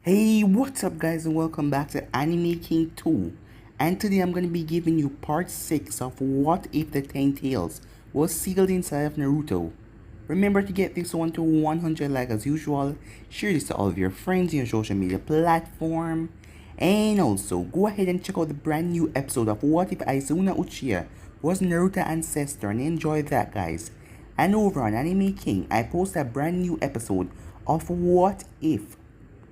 Hey, what's up guys and welcome back to Anime King 2. And today I'm going to be giving you part 6 of What If the 10 Tails was sealed inside of Naruto. Remember to get this one to 100 like as usual, share this to all of your friends in your social media platform, and also go ahead and check out the brand new episode of What If Izuna Uchiha was Naruto's ancestor and enjoy that guys. And over on Anime King, I post a brand new episode of What If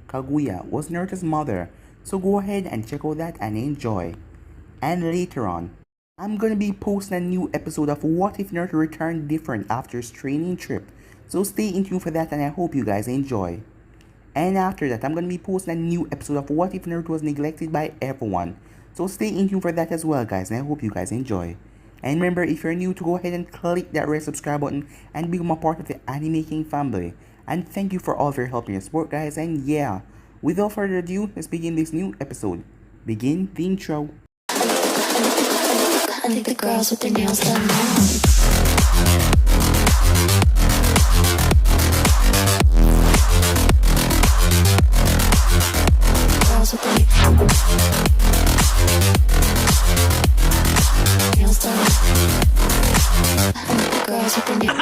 Kaguya was Naruto's mother, so go ahead and check out that and enjoy. And later on, I'm gonna be posting a new episode of What If Naruto Returned Different after his training trip, so stay in tune for that and I hope you guys enjoy. And after that, I'm gonna be posting a new episode of What If Naruto was neglected by everyone, so stay in tune for that as well guys and I hope you guys enjoy. And remember, if you're new, to go ahead and click that red subscribe button and become a part of the Anime King family. And thank you for all of your help and your support guys, and yeah, without further ado, let's begin this new episode. Begin the intro. I think the girls with their nails done now. Girls with their nails done. I think the girls with their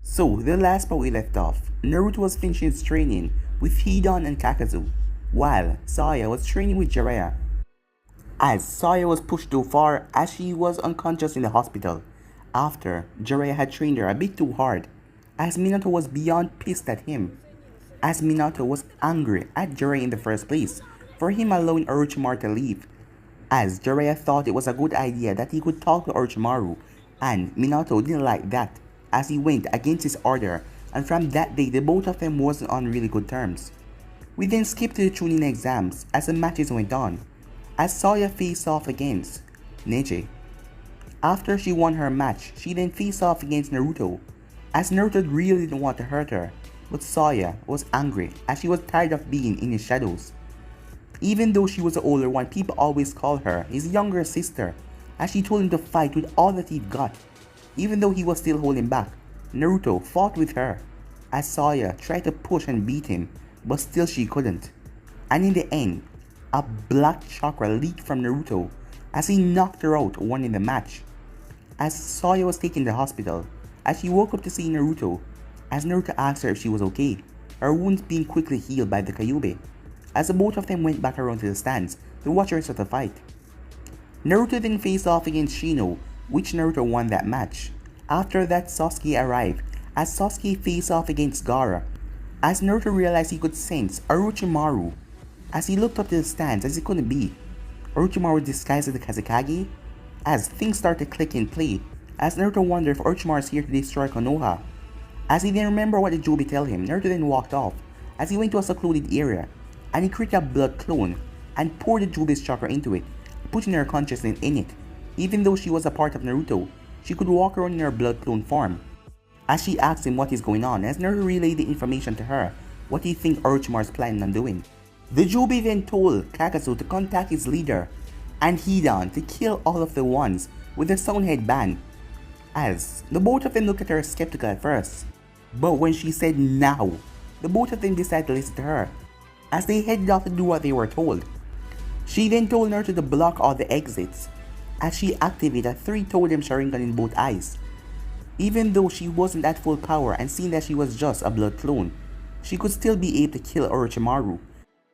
So, the last part we left off, Naruto was finishing his training with Hidan and Kakazu, while Saya was training with Jiraiya. As Saya was pushed too far as she was unconscious in the hospital, after Jiraiya had trained her a bit too hard, as Minato was beyond pissed at him, as Minato was angry at Jiraiya in the first place for him allowing Orochimaru to leave, as Jiraiya thought it was a good idea that he could talk to Orochimaru, and Minato didn't like that as he went against his order, and from that day the both of them wasn't on really good terms. We then skipped to the Chunin exams as the matches went on, as Saya faced off against Neji. After she won her match, she then faced off against Naruto, as Naruto really didn't want to hurt her, but Saya was angry as she was tired of being in his shadows. Even though she was the older one, people always called her his younger sister, as she told him to fight with all that he'd got. Even though he was still holding back, Naruto fought with her, as Saya tried to push and beat him, but still she couldn't. And in the end, a black chakra leaked from Naruto as he knocked her out, winning the match. As Saya was taken to the hospital, as she woke up to see Naruto, as Naruto asked her if she was okay, her wounds being quickly healed by the Kyuubi, as the both of them went back around to the stands to watch the rest of the fight. Naruto then faced off against Shino, which Naruto won that match. After that, Sasuke arrived, as Sasuke faced off against Gaara, as Naruto realized he could sense Orochimaru, as he looked up to the stands as it couldn't be. Orochimaru disguised as the Kazekage, as things started to click in play, as Naruto wondered if Orochimaru is here to destroy Konoha. As he didn't remember what the Jubi tell him, Naruto then walked off, as he went to a secluded area, and he created a blood clone, and poured the Jubi's chakra into it, putting her consciousness in it. Even though she was a part of Naruto, she could walk around in her blood clone form. As she asked him what is going on, as Naruto relayed the information to her, what he think Orochimaru is planning on doing. The Jubi then told Kakazu to contact his leader, and Hidan to kill all of the ones with the Sound Headband. As the both of them looked at her skeptical at first, but when she said now, the both of them decided to listen to her, as they headed off to do what they were told. She then told Naruto to block all the exits, as she activated a 3-totem Sharingan in both eyes. Even though she wasn't at full power and seeing that she was just a blood clone, she could still be able to kill Orochimaru,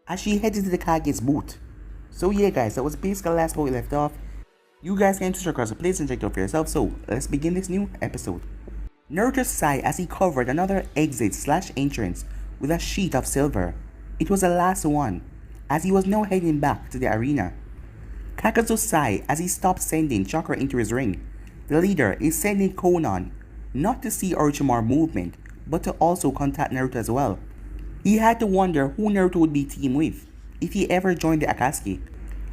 as she headed to the Kage's booth. So yeah guys, that was basically the last part we left off. You guys can check across the place and check it out for yourself, so let's begin this new episode. Naruto sighed as he covered another exit/entrance with a sheet of silver. It was the last one, as he was now heading back to the arena. Kakazu sighed as he stopped sending chakra into his ring. The leader is sending Konan, not to see Orochimaru's movement, but to also contact Naruto as well. He had to wonder who Naruto would be teamed with, if he ever joined the Akatsuki.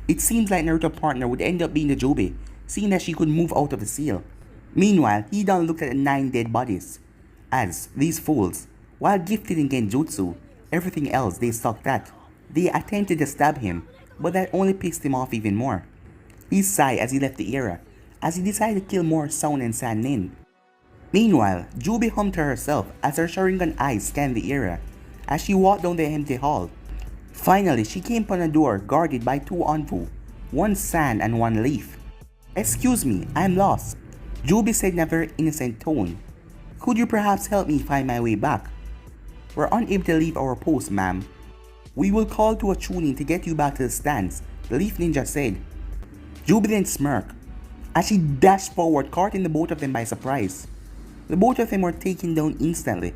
It seems like Naruto's partner would end up being the Jubi, seeing that she could move out of the seal. Meanwhile, Hidan looked at the 9 dead bodies, as these fools, while gifted in Genjutsu, everything else they sucked at. They attempted to stab him, but that only pissed him off even more. He sighed as he left the area, as he decided to kill more Sound and Sannin. Meanwhile, Jubi hummed to herself as her Sharingan eyes scanned the area as she walked down the empty hall. Finally, she came upon a door guarded by two Onvu, one sand and one leaf. "Excuse me, I'm lost," Jubi said in a very innocent tone. "Could you perhaps help me find my way back?" "We're unable to leave our post, ma'am. We will call to a tuning to get you back to the stands," the leaf ninja said. Jubi then smirked as she dashed forward, caught in the both of them by surprise. The both of them were taken down instantly.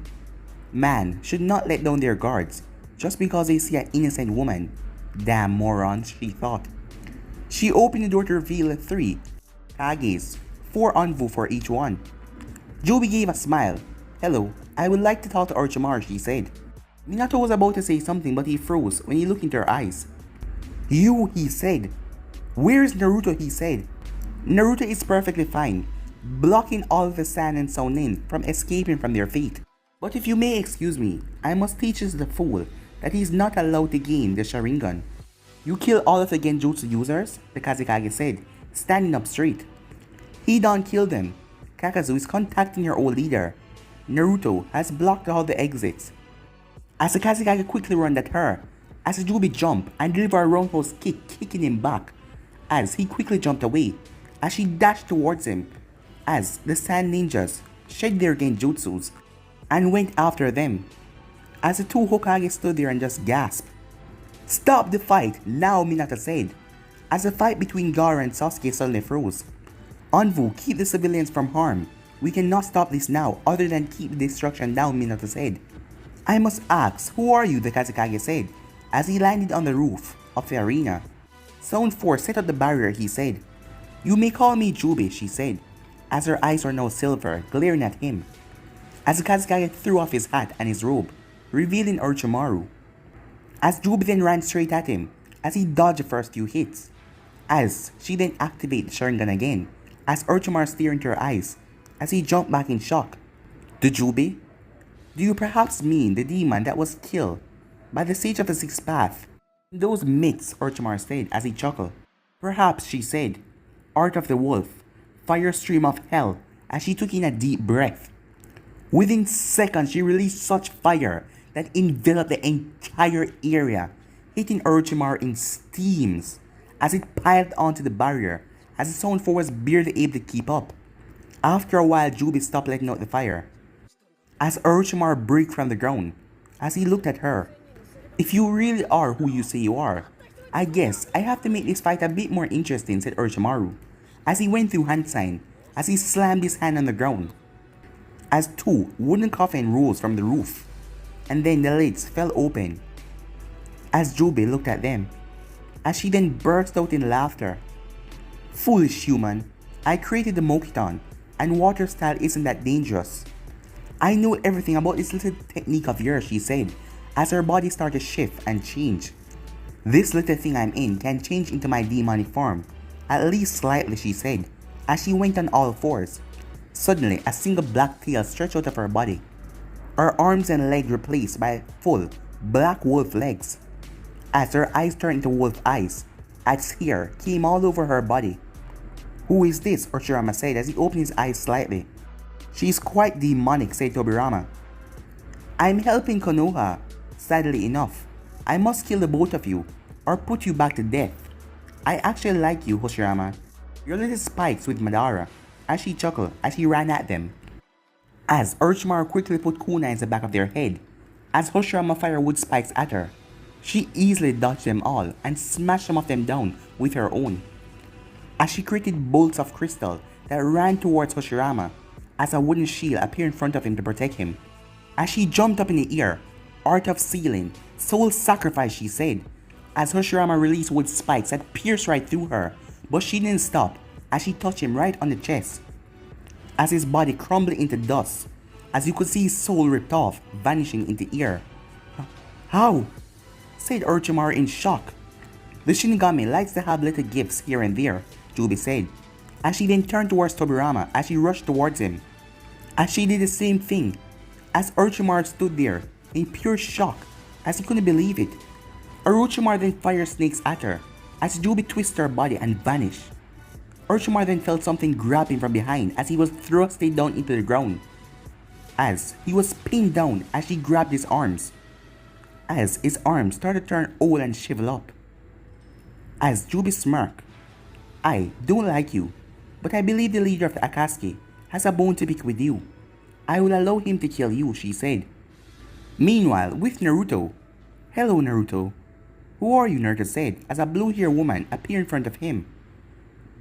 Man should not let down their guards just because they see an innocent woman. Damn morons, she thought. She opened the door to reveal 3 Kages, 4 Onvu for each one. Jubi gave a smile. "Hello, I would like to talk to Orochimaru," she said. Minato was about to say something, but he froze when he looked into her eyes. "You," he said. "Where is Naruto?" he said. "Naruto is perfectly fine, blocking all of the Sand and Sounin from escaping from their fate. But if you may excuse me, I must teach this the fool that he is not allowed to gain the Sharingan." "You kill all of the Genjutsu users?" the Kazekage said, standing up straight. "Hidan killed them. Kakazu is contacting your old leader. Naruto has blocked all the exits." As the Kazekage quickly ran at her, as Jubi jumped and delivered a roundhouse kick, kicking him back, as he quickly jumped away, as she dashed towards him, as the Sand Ninjas shed their Genjutsus and went after them. As the two Hokage stood there and just gasped. "Stop the fight now," Minato said, as the fight between Gaara and Sasuke suddenly froze. "Onvu, keep the civilians from harm. We cannot stop this now other than keep the destruction down," Minato said. "I must ask, who are you?" the Kazekage said, as he landed on the roof of the arena. "Sound Force set up the barrier," he said. "You may call me Jubi," she said, as her eyes were now silver, glaring at him. As the Kazekage threw off his hat and his robe, revealing Orochimaru. As Jubi then ran straight at him, as he dodged the first few hits. As she then activated the Sharingan again, as Orochimaru stared into her eyes, as he jumped back in shock. "The Jubi? Do you perhaps mean the demon that was killed by the Sage of the Sixth Path?" "Those myths," Orochimaru said as he chuckled. "Perhaps," she said. "Art of the Wolf, fire stream of hell," as she took in a deep breath. Within seconds, she released such fire that enveloped the entire area, hitting Orochimaru in steams as it piled onto the barrier, as the Sound Force was barely able to keep up. After a while, Jubi stopped letting out the fire, as Orochimaru broke from the ground, as he looked at her. "If you really are who you say you are, I guess I have to make this fight a bit more interesting," said Orochimaru, as he went through hand sign, as he slammed his hand on the ground, as 2 wooden coffins rose from the roof, and then the lids fell open, as Jubi looked at them, as she then burst out in laughter. "Foolish human, I created the Mokiton, and water style isn't that dangerous. I know everything about this little technique of yours," she said, as her body started to shift and change. "This little thing I'm in can change into my demonic form, at least slightly," she said, as she went on all fours. Suddenly, a single black tail stretched out of her body, her arms and legs replaced by full black wolf legs, as her eyes turned into wolf eyes, as hair came all over her body. "Who is this?" Orochimaru said as he opened his eyes slightly. "She's quite demonic," said Tobirama. "I'm helping Konoha. Sadly enough, I must kill the both of you, or put you back to death. I actually like you, Hoshirama. Your little spikes with Madara," as she chuckled as he ran at them. As Orochimaru quickly put kunai in the back of their head, as Hoshirama fired wood spikes at her, she easily dodged them all and smashed some of them down with her own. As she created bolts of crystal that ran towards Hoshirama, as a wooden shield appeared in front of him to protect him. As she jumped up in the air, "Art of Sealing, soul sacrifice," she said, as Hoshirama released wood spikes that pierced right through her, but she didn't stop as she touched him right on the chest, as his body crumbled into dust, as you could see his soul ripped off, vanishing into air. "How?" said Orochimaru in shock. "The Shinigami likes to have little gifts here and there," Jubi said, as she then turned towards Tobirama as she rushed towards him, as she did the same thing, as Orochimaru stood there in pure shock as he couldn't believe it. Orochimaru then fired snakes at her, as Jubi twisted her body and vanished. Orochimaru then felt something grab him from behind as he was thrusted down into the ground. As he was pinned down as she grabbed his arms. As his arms started to turn old and shrivel up. As Jubi smirked, "I don't like you, but I believe the leader of the Akatsuki has a bone to pick with you. I will allow him to kill you," she said. Meanwhile, with Naruto. "Hello, Naruto." "Who are you?" Naruto said as a blue-haired woman appeared in front of him.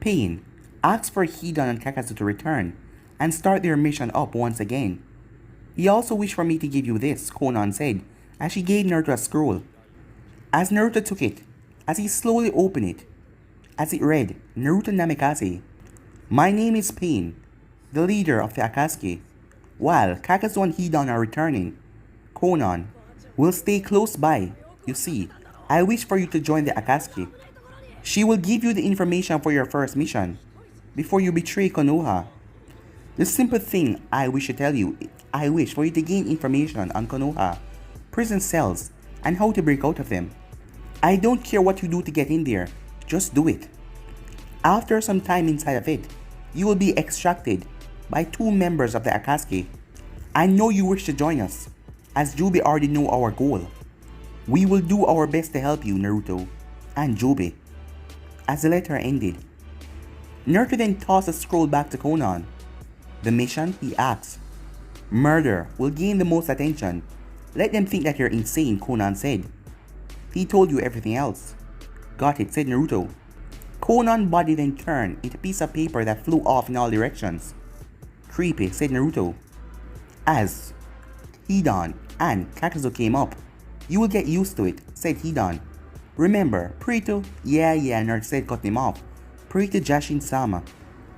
Pain asked for Hidan and Kakazu to return and start their mission up once again. "He also wished for me to give you this," Konan said as she gave Naruto a scroll. As Naruto took it, as he slowly opened it, as it read, "Naruto Namikaze. My name is Pain, the leader of the Akatsuki. While Kakazu and Hidan are returning, Konan will stay close by. You see, I wish for you to join the Akatsuki. She will give you the information for your first mission, before you betray Konoha. The simple thing I wish to tell you, I wish for you to gain information on Konoha, prison cells, and how to break out of them. I don't care what you do to get in there, just do it. After some time inside of it, you will be extracted by 2 members of the Akatsuki. I know you wish to join us, as Jubi already know our goal. We will do our best to help you, Naruto and Jubi." As the letter ended, Naruto then tossed the scroll back to Konan. "The mission?" he asked. "Murder will gain the most attention. Let them think that you're insane," Konan said. "He told you everything else." "Got it," said Naruto. Konan's body then turned into a piece of paper that flew off in all directions. "Creepy," said Naruto. As Hidan and Kakazu came up, "You will get used to it," said Hidan. "Remember, pray to..." Yeah, Naruto said, cut him off. "Pray to Jashin-sama.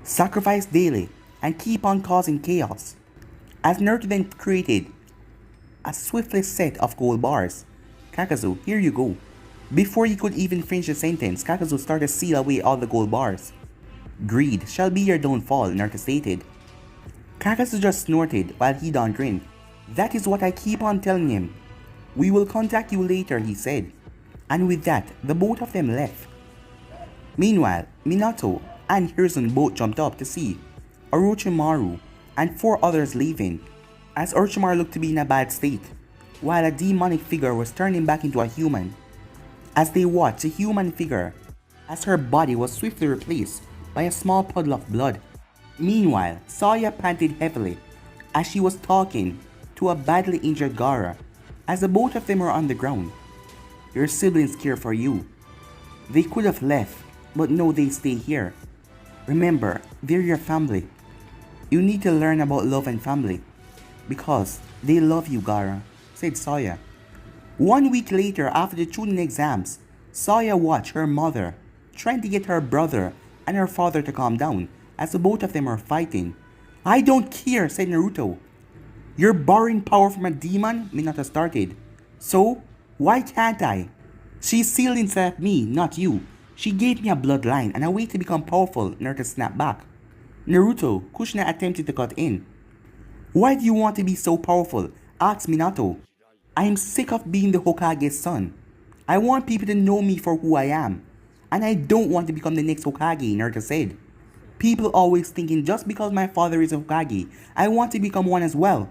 Sacrifice daily and keep on causing chaos." As Naruto then created a swiftly set of gold bars. "Kakazu, here you go." Before he could even finish the sentence, Kakazu started to seal away all the gold bars. "Greed shall be your downfall," Naruto stated. Kakazu just snorted while Hidan grinned. "That is what I keep on telling him. We will contact you later," he said. And with that, the both of them left. Meanwhile, Minato and Hiruzen both jumped up to see Orochimaru and 4 others leaving, as Orochimaru looked to be in a bad state, while a demonic figure was turning back into a human. As they watched the human figure, as her body was swiftly replaced by a small puddle of blood. Meanwhile, Saya panted heavily as she was talking to a badly injured Gaara, as the both of them were on the ground. "Your siblings care for you. They could have left, but no, they stay here. Remember, they're your family. You need to learn about love and family, because they love you, Gaara," said Saya. 1 week later, after the Chunin exams, Saya watched her mother trying to get her brother and her father to calm down, as the both of them are fighting. "I don't care," said Naruto. "You're borrowing power from a demon?" Minato started. "So, why can't I? She's sealed inside me, not you. She gave me a bloodline and a way to become powerful," Naruto snapped back. "Naruto," Kushina attempted to cut in. "Why do you want to be so powerful?" asked Minato. "I am sick of being the Hokage's son. I want people to know me for who I am. And I don't want to become the next Hokage," Naruto said. "People always thinking just because my father is a Hokage, I want to become one as well."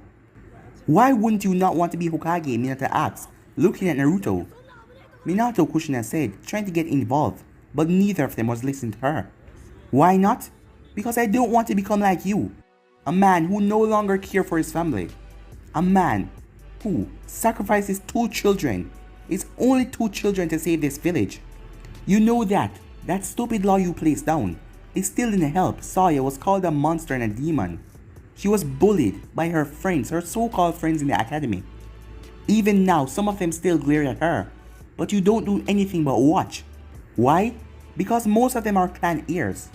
"Why wouldn't you not want to be Hokage?" Minato asked, looking at Naruto. "Minato," Kushina said, trying to get involved, but neither of them was listening to her. "Why not? Because I don't want to become like you. A man who no longer cares for his family. A man who sacrifices 2 children, his only 2 children, to save this village. You know that stupid law you placed down. It still didn't help. Saya was called a monster and a demon. She was bullied by her friends, her so-called friends in the academy. Even now, some of them still glare at her. But you don't do anything but watch. Why? Because most of them are clan heirs.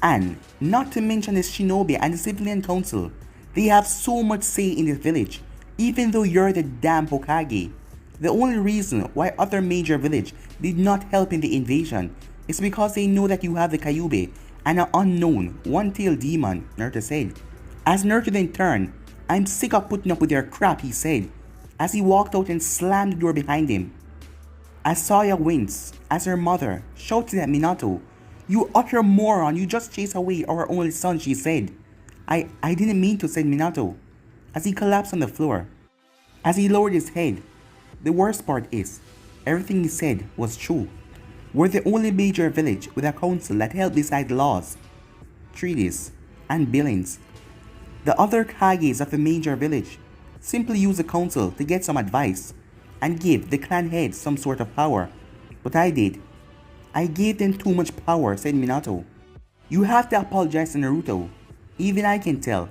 And not to mention the shinobi and the civilian council. They have so much say in this village, even though you're the damn Hokage. The only reason why other major village did not help in the invasion is because they know that you have the Kyuubi and an unknown one-tailed demon," Naruto said. As Naruto then turned, "I'm sick of putting up with your crap," he said, as he walked out and slammed the door behind him. As Saya winced, as her mother shouted at Minato, "You utter moron, you just chased away our only son," she said. I didn't mean to, said Minato, as he collapsed on the floor. As he lowered his head, the worst part is, everything he said was true. We're the only major village with a council that help decide laws, treaties, and billings. The other Kages of the major village simply use the council to get some advice and give the clan heads some sort of power. But I did. I gave them too much power, said Minato. You have to apologize to Naruto. Even I can tell.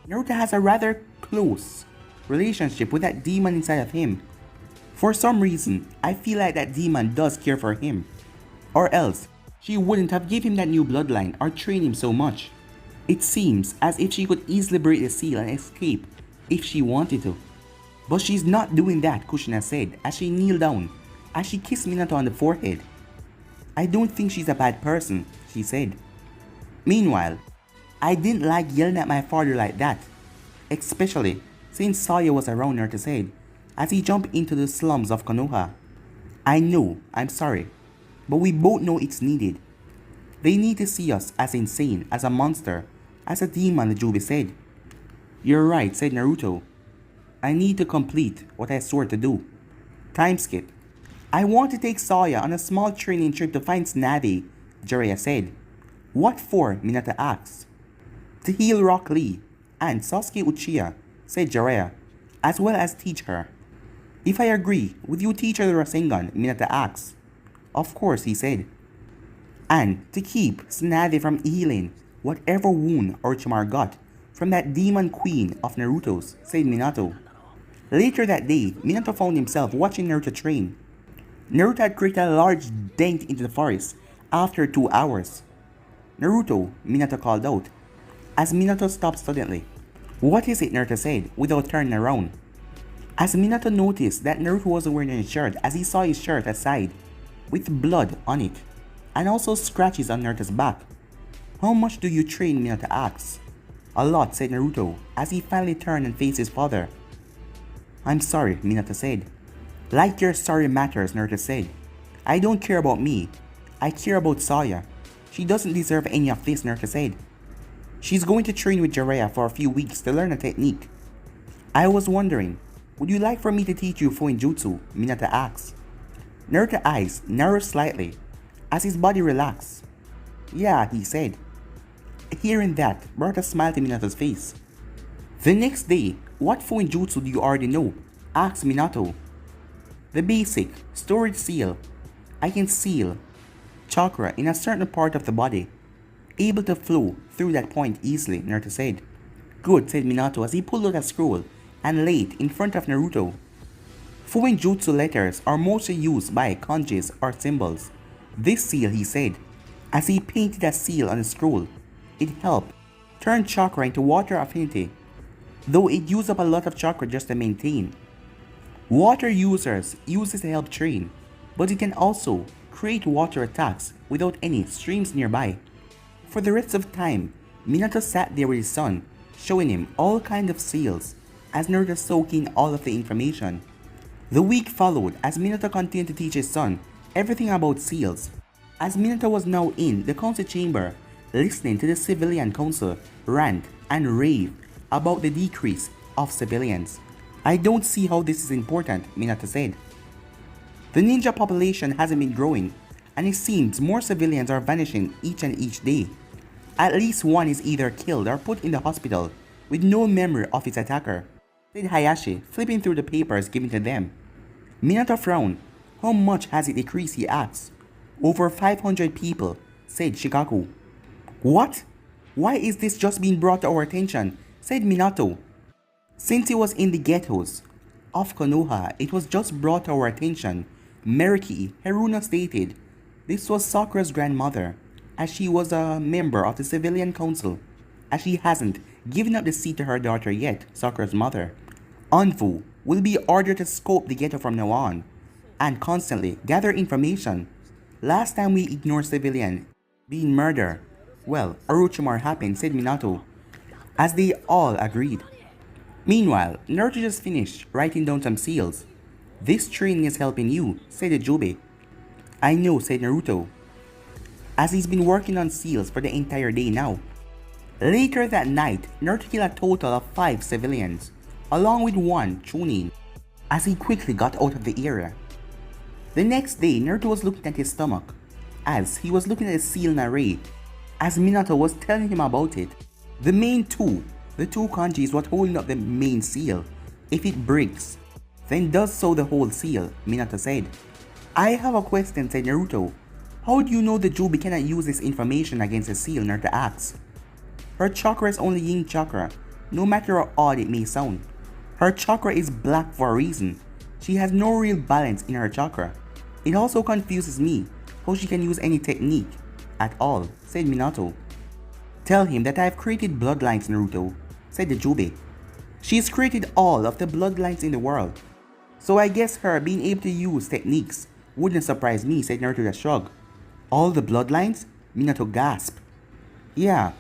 Naruto has a rather close relationship with that demon inside of him. For some reason, I feel like that demon does care for him. Or else, she wouldn't have given him that new bloodline or trained him so much. It seems as if she could easily break the seal and escape if she wanted to. But she's not doing that, Kushina said as she kneeled down, as she kissed Minato on the forehead. I don't think she's a bad person, she said. Meanwhile, I didn't like yelling at my father like that, especially since Saya was around, Naruto said, as he jumped into the slums of Konoha. I know, I'm sorry, but we both know it's needed. They need to see us as insane, as a monster, as a demon, Jubi said. You're right, said Naruto. I need to complete what I swore to do. Time skip. I want to take Saya on a small training trip to find Tsunade, Jiraiya said. What for? Minato asked. To heal Rock Lee and Sasuke Uchiha, said Jiraiya, as well as teach her. If I agree, would you teach her the Rasengan? Minato asked. Of course, he said. And to keep Tsunade from healing whatever wound Orochimaru got from that demon queen of Naruto's, said Minato. Later that day, Minato found himself watching Naruto train. Naruto had created a large dent into the forest after 2 hours. Naruto, Minato called out, as Minato stopped suddenly. What is it? Naruto said, without turning around. As Minato noticed that Naruto wasn't wearing any shirt, as he saw his shirt aside, with blood on it, and also scratches on Naruto's back. How much do you train? Minato asked. A lot, said Naruto, as he finally turned and faced his father. I'm sorry, Minato said. Like your sorry matters, Naruto said. I don't care about me. I care about Saya. She doesn't deserve any of this, Naruto said. She's going to train with Jiraiya for a few weeks to learn a technique. I was wondering, would you like for me to teach you Fuinjutsu? Minato asked. Naruto's eyes narrowed slightly as his body relaxed. Yeah, he said. Hearing that brought a smile to Minato's face. The next day, what Fuinjutsu do you already know? Asked Minato. The basic, storage seal. I can seal chakra in a certain part of the body, able to flow through that point easily, Naruto said. Good, said Minato as he pulled out a scroll and laid it in front of Naruto. Fuinjutsu letters are mostly used by kanjis or symbols. This seal, he said, as he painted a seal on the scroll. It helped turn chakra into water affinity, though it used up a lot of chakra just to maintain. Water users use it to help train, but it can also create water attacks without any streams nearby. For the rest of the time, Minato sat there with his son, showing him all kinds of seals, as Naruto soaked in all of the information. The week followed as Minato continued to teach his son everything about seals, as Minato was now in the council chamber, listening to the civilian council rant and rave about the decrease of civilians. I don't see how this is important, Minato said. The ninja population hasn't been growing, and it seems more civilians are vanishing each and each day. At least one is either killed or put in the hospital with no memory of its attacker, said Hayashi, flipping through the papers given to them. Minato frowned. How much has it decreased? He asked. Over 500 people, said Shikaku. What? Why is this just being brought to our attention? Said Minato. Since he was in the ghettos of Konoha, it was just brought to our attention. Meriki Haruna stated this was Sakura's grandmother, as she was a member of the civilian council, as she hasn't given up the seat to her daughter yet, Sakura's mother. Anfu will be ordered to scope the ghetto from now on, and constantly gather information. Last time we ignored civilian being murdered, well, Orochimaru happened, said Minato, as they all agreed. Meanwhile, Naruto just finished writing down some seals. This training is helping you, said Jubi. I know, said Naruto, as he's been working on seals for the entire day now. Later that night, Naruto killed a total of 5 civilians, along with 1 Chunin, as he quickly got out of the area. The next day, Naruto was looking at his stomach, as he was looking at the seal in array, as Minato was telling him about it. The two kanji is what holding up the main seal. If it breaks, then does so the whole seal, Minato said. I have a question, said Naruto. How do you know the Jubi cannot use this information against the seal, Naruto asked. Her chakra is only yin chakra, no matter how odd it may sound. Her chakra is black for a reason. She has no real balance in her chakra. It also confuses me how she can use any technique at all, said Minato. Tell him that I have created bloodlines, Naruto, said the Jubi. She has created all of the bloodlines in the world. So I guess her being able to use techniques wouldn't surprise me, said Naruto with a shrug. All the bloodlines? Minato gasped. Yeah,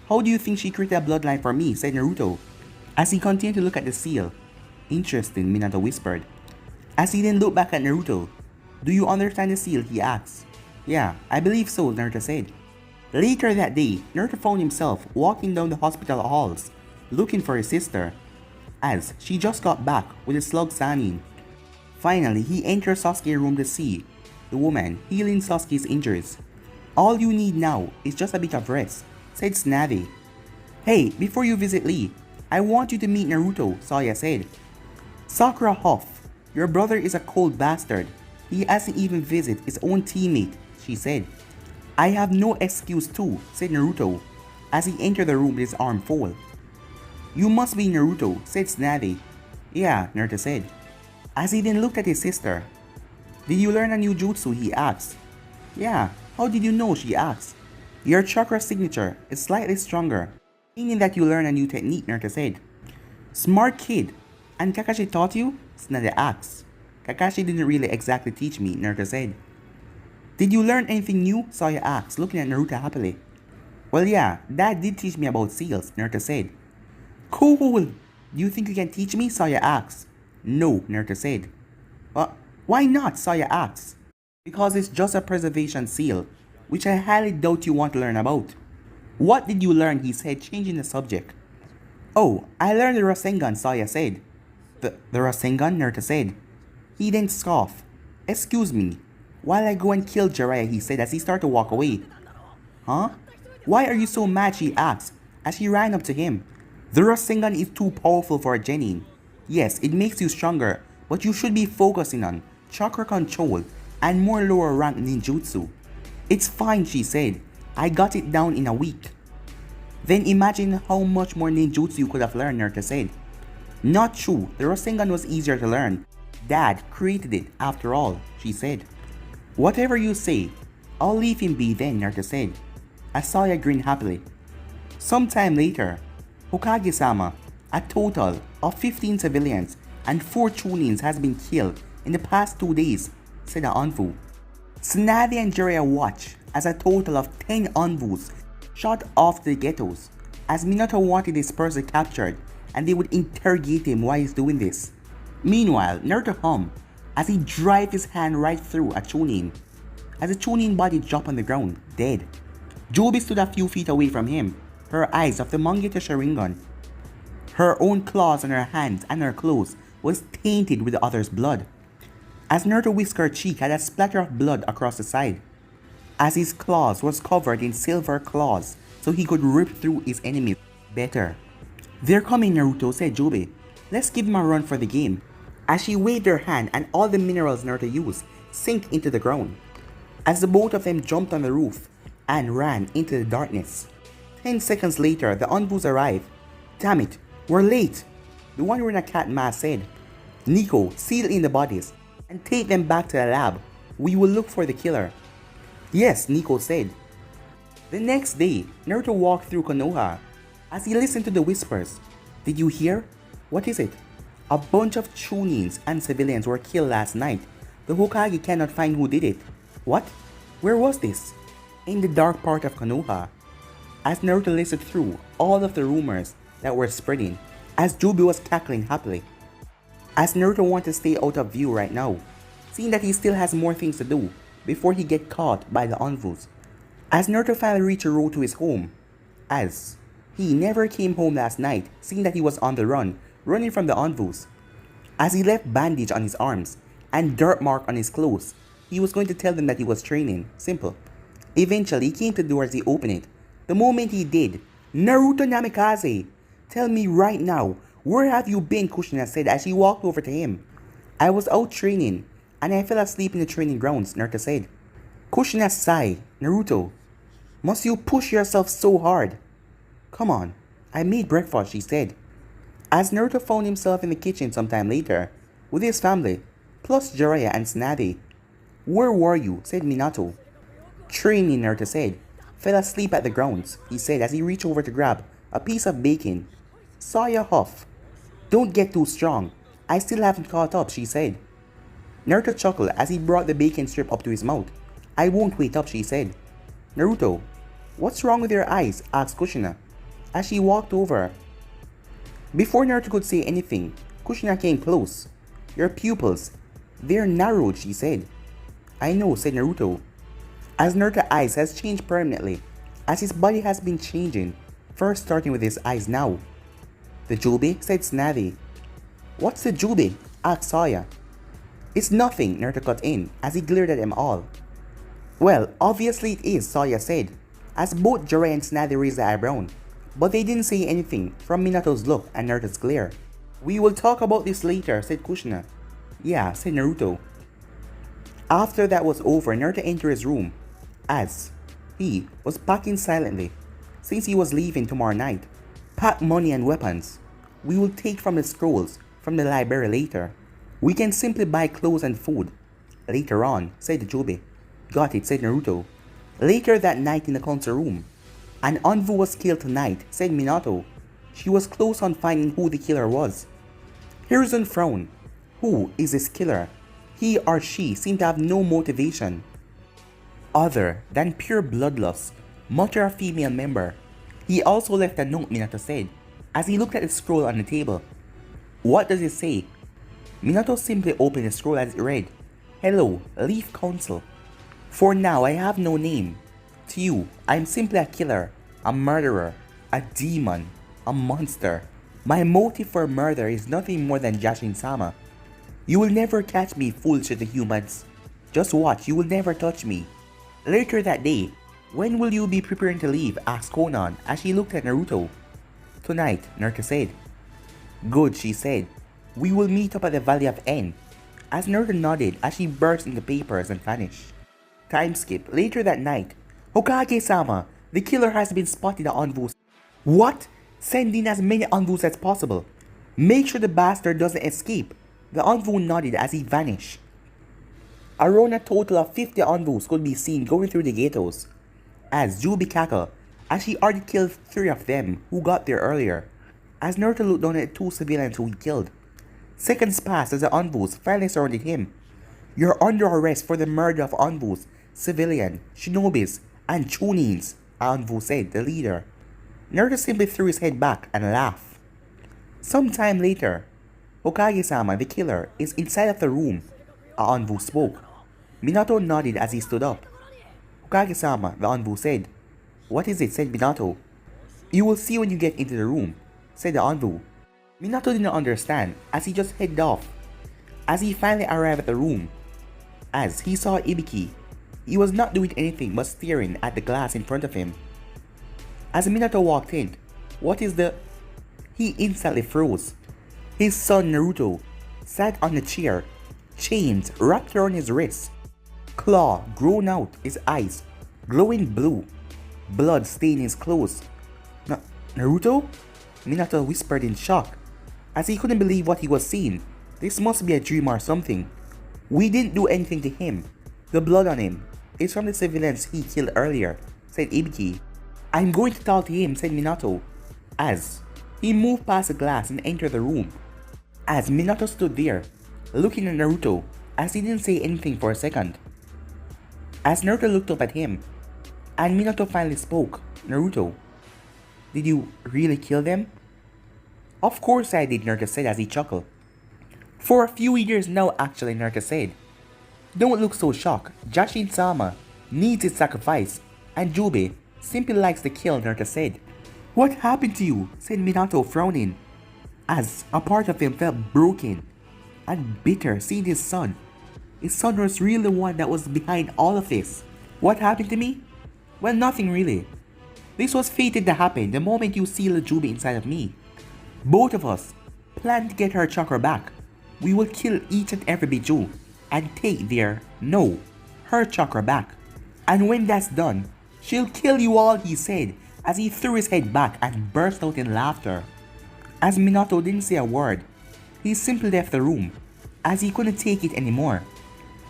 how do you think she created a bloodline for me, said Naruto, as he continued to look at the seal. Interesting, Minato whispered, as he then looked back at Naruto. Do you understand the seal, he asked. Yeah, I believe so, Naruto said. Later that day, Naruto found himself walking down the hospital halls, looking for his sister, as she just got back with a slug Sanin. Finally, he entered Sasuke's room to see the woman healing Sasuke's injuries. All you need now is just a bit of rest, said Tsunade. Hey, before you visit Lee, I want you to meet Naruto, Saya said. Sakura huffed. Your brother is a cold bastard. He hasn't even visited his own teammate, she said. I have no excuse too, said Naruto, as he entered the room with his arm full. You must be Naruto, said Tsunade. Yeah, Naruto said, as he then looked at his sister. Did you learn a new jutsu, he asked. Yeah, how did you know, she asked. Your chakra signature is slightly stronger, meaning that you learn a new technique, Naruto said. Smart kid, and Kakashi taught you? Tsunade asked. Kakashi didn't really exactly teach me, Naruto said. Did you learn anything new? Saya asked, looking at Naruto happily. Well yeah, Dad did teach me about seals, Naruto said. Cool! Do you think you can teach me? Saya asked. No, Naruto said. Why not? Saya asked. Because it's just a preservation seal, which I highly doubt you want to learn about. What did you learn? He said, changing the subject. Oh, I learned the Rasengan, Saya said. The Rasengan? Naruto said. He then scoffed. Excuse me, while I go and kill Jiraiya, he said as he started to walk away. Huh? Why are you so mad? She asked as she ran up to him. The Rasengan is too powerful for a genin. Yes, it makes you stronger, but you should be focusing on chakra control and more lower rank ninjutsu. It's fine, she said. I got it down in a week. Then imagine how much more ninjutsu you could have learned, Naruto said. Not true, the Rasengan was easier to learn. Dad created it after all, she said. Whatever you say, I'll leave him be then, Naruto said. Saya grinned happily. Sometime later, Hokage-sama, a total of 15 civilians and 4 Chunins has been killed in the past 2 days, said the Anvu. Tsunade and Jiraiya watched as a total of 10 Anvus shot off the ghettos, as Minato wanted this person captured and they would interrogate him while he's doing this. Meanwhile, Naruto hummed as he drive his hand right through a Chunin, as the Chunin body dropped on the ground, dead. Jubi stood a few feet away from him, her eyes of the Mangekyo Sharingan. Her own claws on her hands and her clothes was tainted with the other's blood. As Naruto whisked her cheek had a splatter of blood across the side, as his claws was covered in silver claws so he could rip through his enemies better. They're coming, Naruto, said Jubi. Let's give him a run for the game. As she waved her hand and all the minerals Naruto used sank into the ground, as the both of them jumped on the roof and ran into the darkness. 10 seconds later, the Anvus arrived. Damn it, we're late, the one wearing a cat mask said. Nico, seal in the bodies and take them back to the lab. We will look for the killer. Yes, Nico said. The next day, Naruto walked through Konoha as he listened to the whispers. Did you hear? What is it? A bunch of Chunins and civilians were killed last night. The Hokage cannot find who did it. What? Where was this? In the dark part of Konoha. As Naruto listened through all of the rumors that were spreading, as Jubi was cackling happily. as Naruto wants to stay out of view right now, seeing that he still has more things to do before he gets caught by the Onvus. As Naruto finally reached the road to his home, as he never came home last night, seeing that he was on the run, running from the Onvus. As he left bandage on his arms and dirt mark on his clothes, he was going to tell them that he was training. Simple. Eventually, he came to the door as he opened it. The moment he did, Naruto Namikaze, tell me right now, where have you been? Kushina said as she walked over to him. I was out training, and I fell asleep in the training grounds, Naruto said. Kushina sighed. Naruto, must you push yourself so hard? Come on, I made breakfast, she said. As Naruto found himself in the kitchen sometime later, with his family, plus Jiraiya and Tsunade. Where were you? Said Minato. Training, Naruto said. Fell asleep at the grounds, he said as he reached over to grab a piece of bacon. Saya huff. Don't get too strong. I still haven't caught up, she said. Naruto chuckled as he brought the bacon strip up to his mouth. I won't wait up, she said. Naruto, what's wrong with your eyes? Asked Kushina as she walked over. Before Naruto could say anything, Kushina came close. Your pupils, they're narrowed, she said. I know, said Naruto. As Naruto's eyes has changed permanently, as his body has been changing, first starting with his eyes now. The Jubi, said Tsunade. What's the Jubi? Asked Saya. It's nothing, Naruto cut in, as he glared at them all. Well, obviously it is, Saya said, as both Jiraiya and Tsunade raised their eyebrow. But they didn't say anything from Minato's look and Naruto's glare. We will talk about this later, said Kushina. Yeah, said Naruto. After that was over, Naruto entered his room, as he was packing silently, since he was leaving tomorrow night. Pack money and weapons. We will take from the scrolls from the library later. We can simply buy clothes and food later on, said the Jubi. Got it, said Naruto. Later that night in the council room, an Onvu was killed tonight, said Minato. She was close on finding who the killer was. Hiruzen frowned. Who is this killer? He or she seemed to have no motivation other than pure bloodlust, muttered a female member. He also left a note, Minato said, as he looked at the scroll on the table. What does it say? Minato simply opened the scroll as it read, Hello, Leaf Council. For now, I have no name. To you, I am simply a killer, a murderer, a demon, a monster. My motive for murder is nothing more than Jashin-sama. You will never catch me, foolish little humans. Just watch, you will never touch me. Later that day, when will you be preparing to leave? Asked Konan as she looked at Naruto. Tonight, Naruto said. Good, she said. We will meet up at the Valley of N. As Naruto nodded as she burst into papers and vanished. Time skip. Later that night, Hokage-sama, the killer has been spotted at Onvus. What? Send in as many Onvus as possible. Make sure the bastard doesn't escape. The Onvu nodded as he vanished. Around a total of 50 Onvus could be seen going through the ghettos. As Jubi cackled, as she already killed 3 of them who got there earlier. As Naruto looked down at the 2 civilians who he killed. Seconds passed as the Onvus finally surrounded him. You're under arrest for the murder of Onvus, civilian, shinobis, and chunins, Onvu said, the leader. Naruto simply threw his head back and laughed. Sometime later, Hokage-sama, the killer, is inside of the room. Onvu spoke. Minato nodded as he stood up. Hokage-sama, the Onvu said. What is it? Said Minato. You will see when you get into the room, said the Onvu. Minato did not understand as he just headed off. As he finally arrived at the room, as he saw Ibiki, he was not doing anything but staring at the glass in front of him. As Minato walked in, what is the... He instantly froze. His son Naruto sat on the chair, chains wrapped around his wrists, claw grown out his eyes, glowing blue, blood staining his clothes. Naruto? Minato whispered in shock, as he couldn't believe what he was seeing. This must be a dream or something. We didn't do anything to him. The blood on him is from the civilians he killed earlier, said Ibiki. I'm going to talk to him, said Minato, as he moved past the glass and entered the room. As Minato stood there, looking at Naruto, as he didn't say anything for a second. As Naruto looked up at him, and Minato finally spoke. Naruto, did you really kill them? Of course I did, Naruto said as he chuckled. For a few years now actually, Naruto said. Don't look so shocked. Jashin-sama needs his sacrifice, and Jubi simply likes to kill, Naruto said. What happened to you? Said Minato, frowning, as a part of him felt broken and bitter seeing his son. His son was really the one that was behind all of this. What happened to me? Well, nothing really. This was fated to happen the moment you sealed Jubi inside of me. Both of us plan to get her chakra back. We will kill each and every Biju and take her chakra back. And when that's done, she'll kill you all, he said, as he threw his head back and burst out in laughter. As Minato didn't say a word, he simply left the room, as he couldn't take it anymore.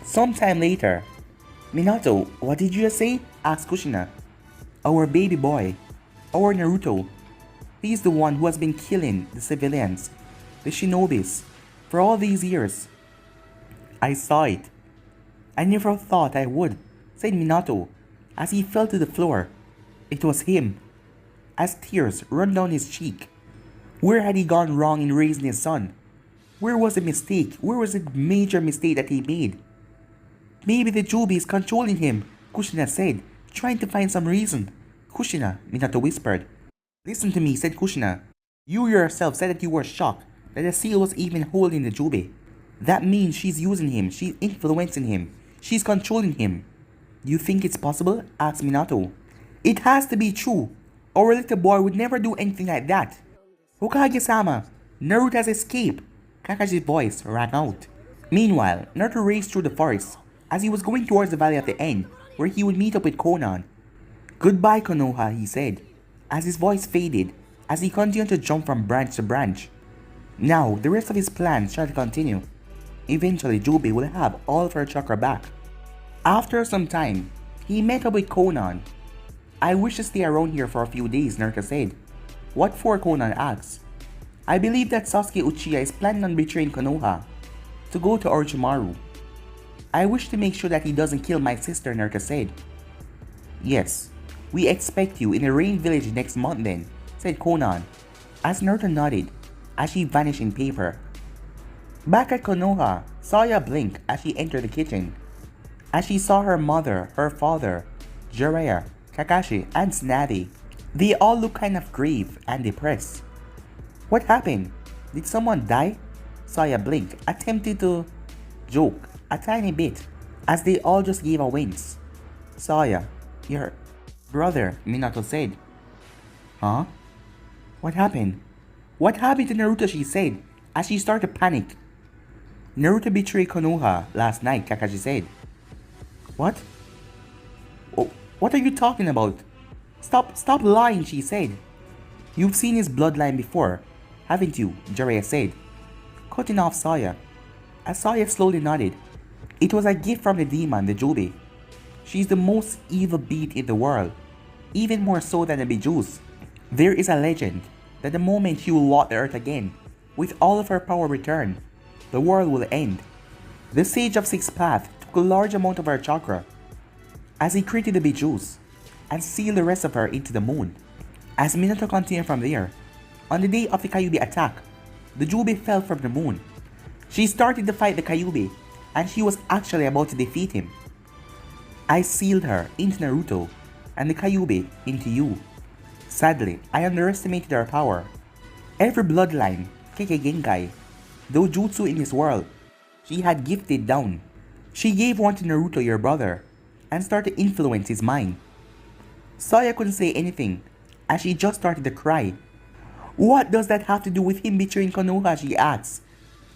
Sometime later, Minato, what did you just say? Asked Kushina. Our baby boy, our Naruto. He's the one who has been killing the civilians, the shinobis, for all these years. I saw it. I never thought I would, said Minato, as he fell to the floor. It was him, as tears run down his cheek. Where had he gone wrong in raising his son? Where was the mistake? Where was the major mistake that he made? Maybe the Jubi is controlling him, Kushina said, trying to find some reason. Kushina, Minato whispered. Listen to me, said Kushina. You yourself said that you were shocked that the seal was even holding the Jubi. That means she's using him, she's influencing him, she's controlling him. Do you think it's possible? Asked Minato. It has to be true. Our little boy would never do anything like that. Hokage-sama, Naruto has escaped. Kakashi's voice rang out. Meanwhile, Naruto raced through the forest as he was going towards the valley at the end, where he would meet up with Konan. Goodbye, Konoha, he said, as his voice faded as he continued to jump from branch to branch. Now, the rest of his plans shall continue. Eventually, Jubi will have all of her chakra back. After some time, he met up with Konan. I wish to stay around here for a few days, Naruto said. What for? Konan asked. I believe that Sasuke Uchiha is planning on betraying Konoha to go to Orochimaru. I wish to make sure that he doesn't kill my sister, Naruto said. Yes, we expect you in the Rain Village next month then, said Konan, as Naruto nodded as she vanished in paper. Back at Konoha, Saya blinked as she entered the kitchen, as she saw her mother, her father, Jiraiya, Kakashi, and Tsunade. They all looked kind of grave and depressed. What happened? Did someone die? Saya blinked, attempting to joke a tiny bit, as they all just gave a wince. Saya, your brother, Minato said. Huh? What happened? What happened to Naruto, she said, as she started to panic. Naruto betrayed Konoha last night, Kakashi said. What? Oh, what are you talking about? Stop lying, she said. You've seen his bloodline before, haven't you? Jiraiya said, cutting off Saya. As Saya slowly nodded, it was a gift from the demon, the Jubi. She's the most evil beast in the world, even more so than the Bijus. There is a legend that the moment she will walk the earth again, with all of her power returned, the world will end. The Sage of Six Paths took a large amount of her chakra, as he created the Bijus, and sealed the rest of her into the moon. As Minato continued from there, on the day of the Kyuubi attack, the Jubi fell from the moon. She started to fight the Kyuubi, and she was actually about to defeat him. I sealed her into Naruto, and the Kyuubi into you. Sadly, I underestimated her power. Every bloodline, Kekkei Genkai, Dojutsu in this world, she had gifted down. She gave one to Naruto, your brother, and started to influence his mind. Saya couldn't say anything, as she just started to cry. What does that have to do with him betraying Konoha, she asked,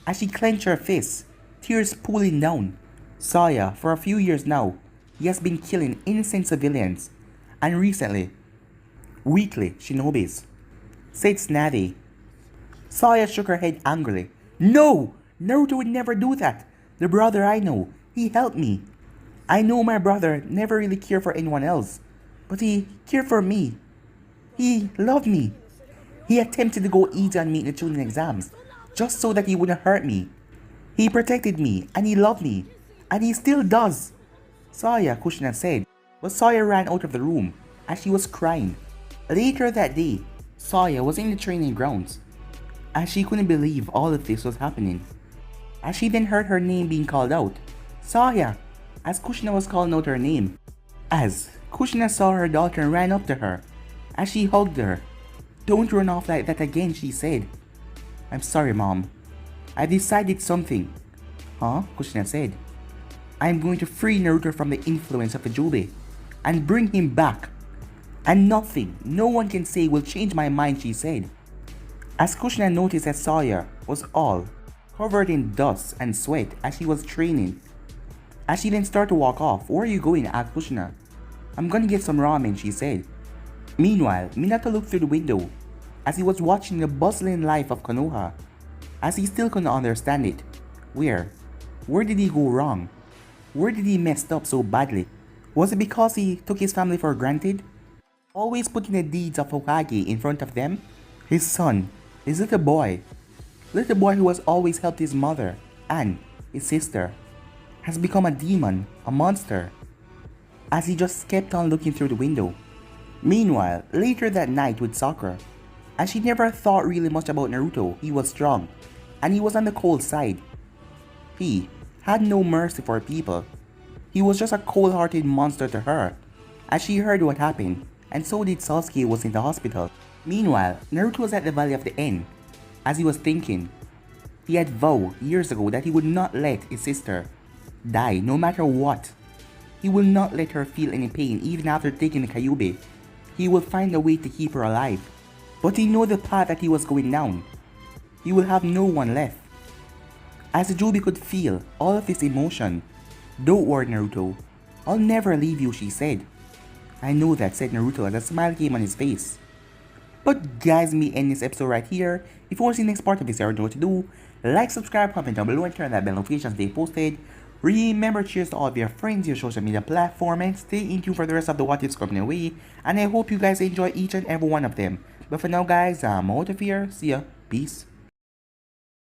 as she clenched her fists, tears pooling down. Saya, for a few years now, he has been killing innocent civilians, and recently, weekly shinobis, said Tsunade. Saya shook her head angrily. No! Naruto would never do that. The brother I know, he helped me. I know my brother never really cared for anyone else, but he cared for me. He loved me. He attempted to go easy on me in the Chunin exams, just so that he wouldn't hurt me. He protected me, and he loved me, and he still does. Saya, Kushina said, but Saya ran out of the room as she was crying. Later that day, Saya was in the training grounds, as she couldn't believe all of this was happening. as she then heard her name being called out. Saya! As Kushina was calling out her name. As Kushina saw her daughter and ran up to her, as she hugged her. Don't run off like that again, she said. I'm sorry, Mom. I decided something. Huh? Kushina said. I'm going to free Naruto from the influence of the Jubi and bring him back. And nothing, no one can say will change my mind, she said. As Kushina noticed that Saya was all covered in dust and sweat as she was training. As she then started to walk off. Where are you going? Asked Kushina. I'm gonna get some ramen, she said. Meanwhile, Minato looked through the window as he was watching the bustling life of Konoha, as he still couldn't understand it. Where did he go wrong? Where did he mess up so badly? Was it because he took his family for granted? Always putting the deeds of Hokage in front of them? His son, his little boy who has always helped his mother and his sister, has become a demon, a monster, as he just kept on looking through the window. Meanwhile, later that night with Sakura, as she never thought really much about Naruto, he was strong, and he was on the cold side. He had no mercy for people. He was just a cold-hearted monster to her, as she heard what happened, and so did Sasuke, who was in the hospital. Meanwhile, Naruto was at the Valley of the End, as he was thinking. He had vowed years ago that he would not let his sister die no matter what. He will not let her feel any pain even after taking the Kyuubi. He will find a way to keep her alive. But he knew the path that he was going down. He will have no one left. As Jubi could feel all of his emotion. Don't worry, Naruto. I'll never leave you, she said. I know that, said Naruto, and a smile came on his face. But guys, me end this episode right here. If you want to see the next part of this, you already know what to do. Like, subscribe, comment down below, and turn on that bell notifications they posted. Remember, cheers to all of your friends, your social media platform, and stay in tune for the rest of the what ifs coming your way. And I hope you guys enjoy each and every one of them. But for now, guys, I'm out of here. See ya. Peace.